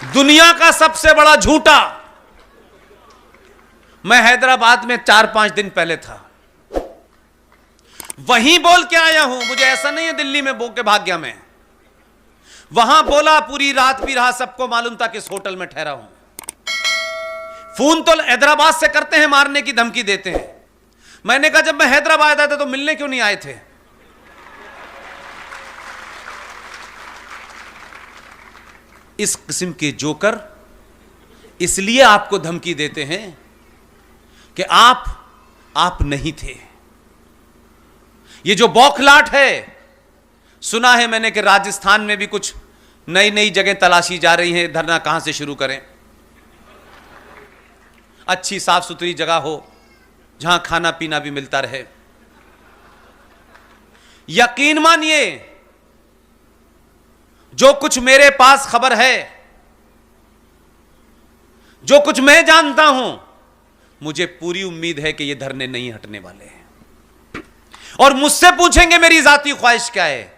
दुनिया का सबसे बड़ा झूठा। मैं हैदराबाद में 4-5 दिन पहले था, वहीं बोल के आया हूं। मुझे ऐसा नहीं है दिल्ली में बोल के भाग गया मैं। वहां बोला, पूरी रात भी रहा, सबको मालूम था किस होटल में ठहरा हूं। फोन तो हैदराबाद से करते हैं, मारने की धमकी देते हैं। मैंने कहा जब मैं हैदराबाद आया था तो मिलने क्यों नहीं आए थे? इस किस्म के जोकर इसलिए आपको धमकी देते हैं कि आप नहीं थे। ये जो बौखलाहट है, सुना है मैंने कि राजस्थान में भी कुछ नई नई जगह तलाशी जा रही है, धरना कहां से शुरू करें। अच्छी साफ सुथरी जगह हो जहां खाना पीना भी मिलता रहे। यकीन मानिए, जो कुछ मेरे पास खबर है, जो कुछ मैं जानता हूं, मुझे पूरी उम्मीद है कि ये धरने नहीं हटने वाले हैं। और मुझसे पूछेंगे मेरी जाती ख्वाहिश क्या है,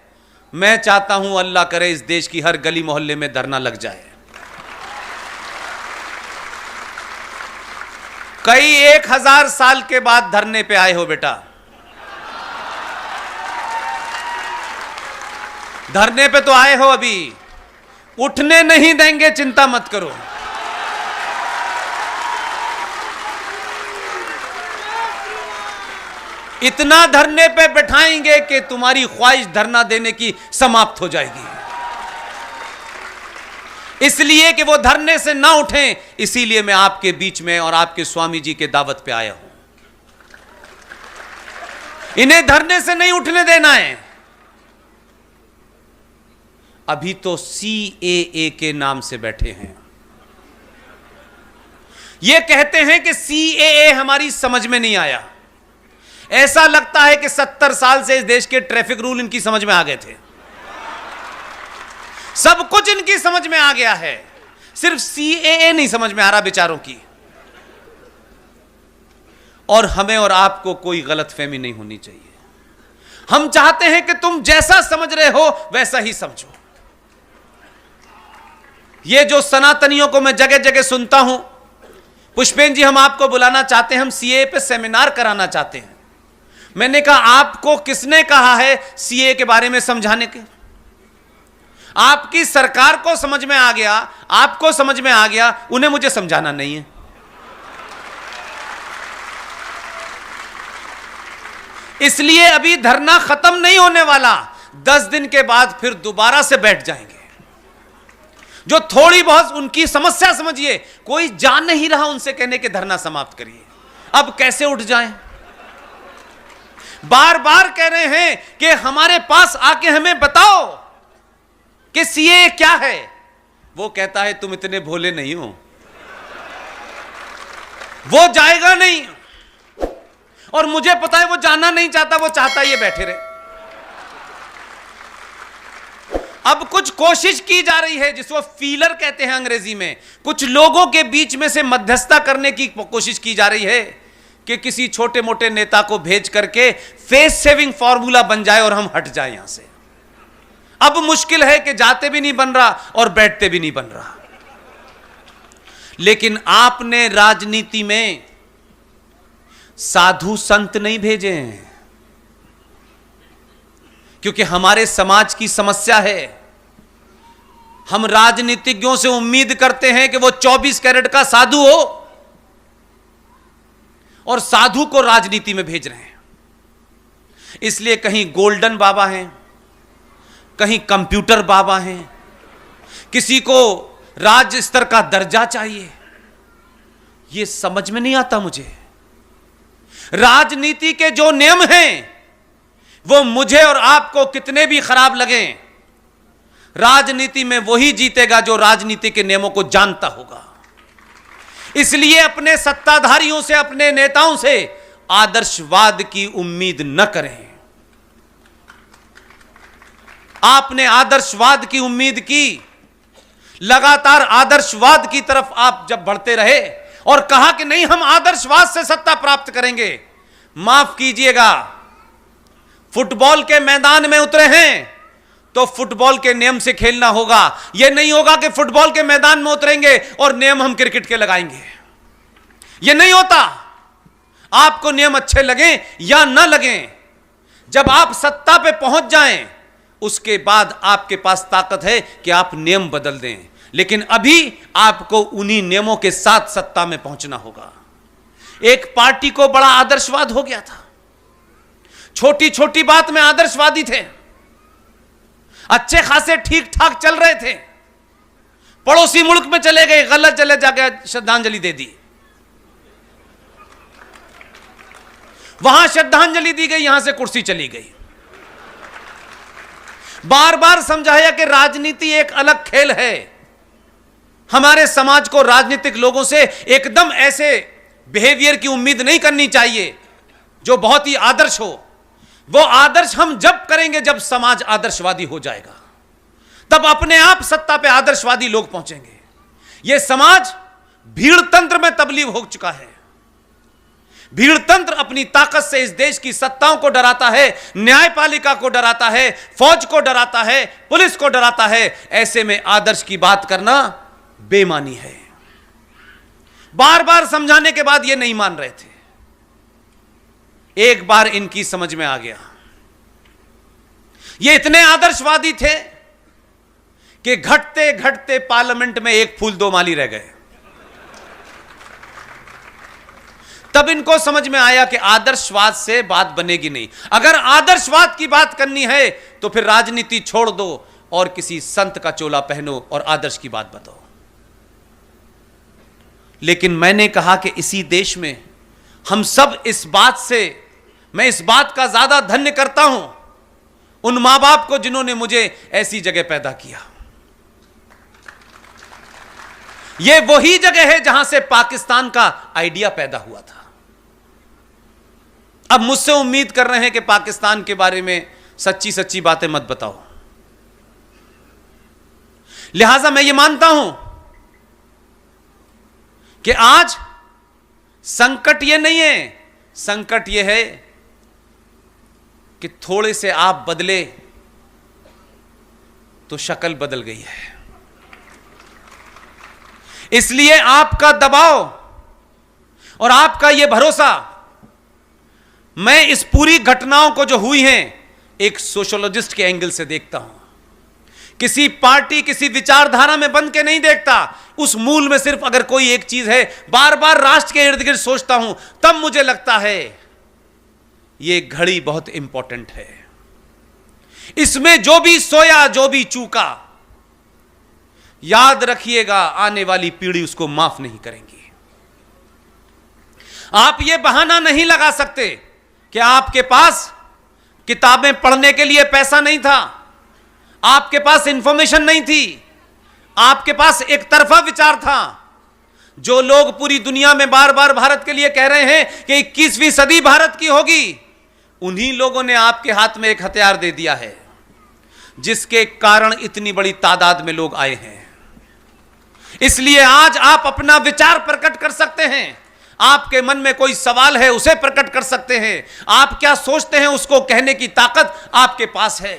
मैं चाहता हूं अल्लाह करे इस देश की हर गली मोहल्ले में धरना लग जाए। कई 1000 साल के बाद धरने पे आए हो बेटा, धरने पे तो आए हो, अभी उठने नहीं देंगे, चिंता मत करो। इतना धरने पे बैठाएंगे कि तुम्हारी ख्वाहिश धरना देने की समाप्त हो जाएगी। इसलिए कि वो धरने से ना उठें, इसीलिए मैं आपके बीच में और आपके स्वामी जी के दावत पे आया हूं। इन्हें धरने से नहीं उठने देना है। अभी तो CAA के नाम से बैठे हैं। ये कहते हैं कि CAA हमारी समझ में नहीं आया। ऐसा लगता है कि 70 साल से इस देश के ट्रैफिक रूल इनकी समझ में आ गए थे। सब कुछ इनकी समझ में आ गया है, सिर्फ CAA नहीं समझ में आ रहा बेचारों की। और हमें और आपको कोई गलतफहमी नहीं होनी चाहिए। हम चाहते हैं कि तुम जैसा समझ रहे हो वैसा ही समझो। ये जो सनातनियों को मैं जगह जगह सुनता हूं, पुष्पेन जी हम आपको बुलाना चाहते हैं, हम CAA पे सेमिनार कराना चाहते हैं। मैंने कहा आपको किसने कहा है CAA के बारे में समझाने के? आपकी सरकार को समझ में आ गया, आपको समझ में आ गया, उन्हें मुझे समझाना नहीं है। इसलिए अभी धरना खत्म नहीं होने वाला। 10 दिन के बाद फिर दोबारा से बैठ जाएंगे। जो थोड़ी बहुत उनकी समस्या समझिए, कोई जान नहीं रहा उनसे कहने के धरना समाप्त करिए। अब कैसे उठ जाएं? बार बार कह रहे हैं कि हमारे पास आके हमें बताओ कि CAA क्या है। वो कहता है तुम इतने भोले नहीं हो, वो जाएगा नहीं। और मुझे पता है वो जाना नहीं चाहता, वो चाहता है ये बैठे रहे। अब कुछ कोशिश की जा रही है जिसको फीलर कहते हैं अंग्रेजी में। कुछ लोगों के बीच में से मध्यस्थता करने की कोशिश की जा रही है कि किसी छोटे मोटे नेता को भेज करके फेस सेविंग फॉर्मूला बन जाए और हम हट जाए यहां से। अब मुश्किल है कि जाते भी नहीं बन रहा और बैठते भी नहीं बन रहा। लेकिन आपने राजनीति में साधु संत नहीं भेजे हैं, क्योंकि हमारे समाज की समस्या है। हम राजनीतिज्ञों से उम्मीद करते हैं कि वो 24 कैरेट का साधु हो, और साधु को राजनीति में भेज रहे हैं। इसलिए कहीं गोल्डन बाबा हैं, कहीं कंप्यूटर बाबा हैं, किसी को राज्य स्तर का दर्जा चाहिए। यह समझ में नहीं आता मुझे। राजनीति के जो नियम हैं वो मुझे और आपको कितने भी खराब लगें, राजनीति में वही जीतेगा जो राजनीति के नियमों को जानता होगा। इसलिए अपने सत्ताधारियों से, अपने नेताओं से आदर्शवाद की उम्मीद न करें। आपने आदर्शवाद की उम्मीद की, लगातार आदर्शवाद की तरफ आप जब बढ़ते रहे और कहा कि नहीं हम आदर्शवाद से सत्ता प्राप्त करेंगे, माफ कीजिएगा, फुटबॉल के मैदान में उतरे हैं तो फुटबॉल के नियम से खेलना होगा। यह नहीं होगा कि फुटबॉल के मैदान में उतरेंगे और नियम हम क्रिकेट के लगाएंगे। यह नहीं होता। आपको नियम अच्छे लगे या ना लगे, जब आप सत्ता पे पहुंच जाएं, उसके बाद आपके पास ताकत है कि आप नियम बदल दें। लेकिन अभी आपको उन्हीं नियमों के साथ सत्ता में पहुंचना होगा। एक पार्टी को बड़ा आदर्शवाद हो गया था, छोटी छोटी बात में आदर्शवादी थे, अच्छे खासे ठीक ठाक चल रहे थे, पड़ोसी मुल्क में चले गए, गलत जगह जाकर श्रद्धांजलि दे दी, वहां श्रद्धांजलि दी गई, यहां से कुर्सी चली गई। बार बार समझाया कि राजनीति एक अलग खेल है। हमारे समाज को राजनीतिक लोगों से एकदम ऐसे बिहेवियर की उम्मीद नहीं करनी चाहिए जो बहुत ही आदर्श हो। वो आदर्श हम जब करेंगे जब समाज आदर्शवादी हो जाएगा, तब अपने आप सत्ता पे आदर्शवादी लोग पहुंचेंगे। यह समाज भीड़ तंत्र में तब्दील हो चुका है। भीड़ तंत्र अपनी ताकत से इस देश की सत्ताओं को डराता है, न्यायपालिका को डराता है, फौज को डराता है, पुलिस को डराता है। ऐसे में आदर्श की बात करना बेमानी है। बार बार समझाने के बाद ये नहीं मान रहे थे। एक बार इनकी समझ में आ गया। ये इतने आदर्शवादी थे कि घटते घटते पार्लियामेंट में एक फूल दो माली रह गए। तब इनको समझ में आया कि आदर्शवाद से बात बनेगी नहीं। अगर आदर्शवाद की बात करनी है तो फिर राजनीति छोड़ दो और किसी संत का चोला पहनो और आदर्श की बात बताओ। लेकिन मैंने कहा कि इसी देश में हम सब इस बात से, मैं इस बात का ज्यादा धन्य करता हूं उन मां बाप को जिन्होंने मुझे ऐसी जगह पैदा किया। यह वही जगह है जहां से पाकिस्तान का आइडिया पैदा हुआ था। अब मुझसे उम्मीद कर रहे हैं कि पाकिस्तान के बारे में सच्ची सच्ची बातें मत बताओ। लिहाजा मैं ये मानता हूं कि आज संकट ये नहीं है, संकट ये है कि थोड़े से आप बदले तो शक्ल बदल गई है। इसलिए आपका दबाव और आपका यह भरोसा, मैं इस पूरी घटनाओं को जो हुई हैं एक सोशोलॉजिस्ट के एंगल से देखता हूं। किसी पार्टी किसी विचारधारा में बंध के नहीं देखता। उस मूल में सिर्फ अगर कोई एक चीज है, बार बार राष्ट्र के इर्द गिर्द सोचता हूं, तब मुझे लगता है यह घड़ी बहुत इंपॉर्टेंट है। इसमें जो भी सोया जो भी चूका, याद रखिएगा आने वाली पीढ़ी उसको माफ नहीं करेंगी। आप यह बहाना नहीं लगा सकते कि आपके पास किताबें पढ़ने के लिए पैसा नहीं था, आपके पास इंफॉर्मेशन नहीं थी, आपके पास एक तरफा विचार था। जो लोग पूरी दुनिया में बार बार भारत के लिए कह रहे हैं कि 21वीं सदी भारत की होगी, उन्हीं लोगों ने आपके हाथ में एक हथियार दे दिया है जिसके कारण इतनी बड़ी तादाद में लोग आए हैं। इसलिए आज आप अपना विचार प्रकट कर सकते हैं। आपके मन में कोई सवाल है उसे प्रकट कर सकते हैं। आप क्या सोचते हैं उसको कहने की ताकत आपके पास है।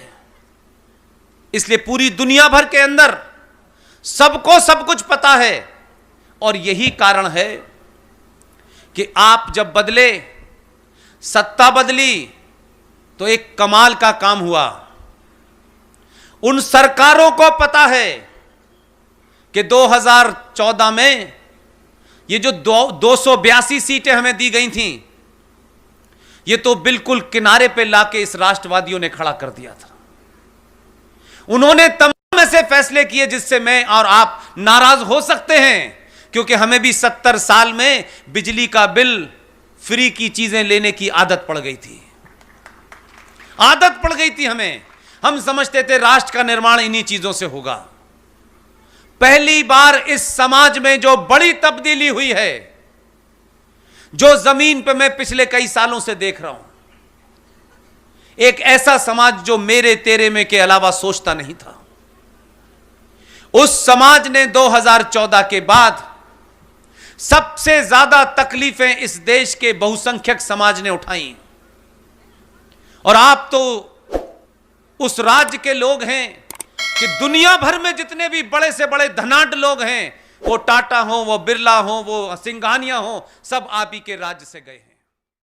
इसलिए पूरी दुनिया भर के अंदर सबको सब कुछ पता है और यही कारण है कि आप जब बदले, सत्ता बदली, तो एक कमाल का काम हुआ। उन सरकारों को पता है कि 2014 में ये जो 282 सीटें हमें दी गई थीं, ये तो बिल्कुल किनारे पे लाके इस राष्ट्रवादियों ने खड़ा कर दिया था। उन्होंने तमाम ऐसे फैसले किए जिससे मैं और आप नाराज हो सकते हैं, क्योंकि हमें भी 70 साल में बिजली का बिल, फ्री की चीजें लेने की आदत पड़ गई थी। आदत पड़ गई थी हमें। हम समझते थे राष्ट्र का निर्माण इन्हीं चीजों से होगा। पहली बार इस समाज में जो बड़ी तब्दीली हुई है, जो जमीन पर मैं पिछले कई सालों से देख रहा हूं, एक ऐसा समाज जो मेरे तेरे में के अलावा सोचता नहीं था, उस समाज ने 2014 के बाद सबसे ज्यादा तकलीफें इस देश के बहुसंख्यक समाज ने उठाई। और आप तो उस राज्य के लोग हैं कि दुनिया भर में जितने भी बड़े से बड़े धनाढ्य लोग हैं, वो टाटा हो, वो बिरला हो, वो सिंघानिया हो, सब आप ही के राज्य से गए हैं।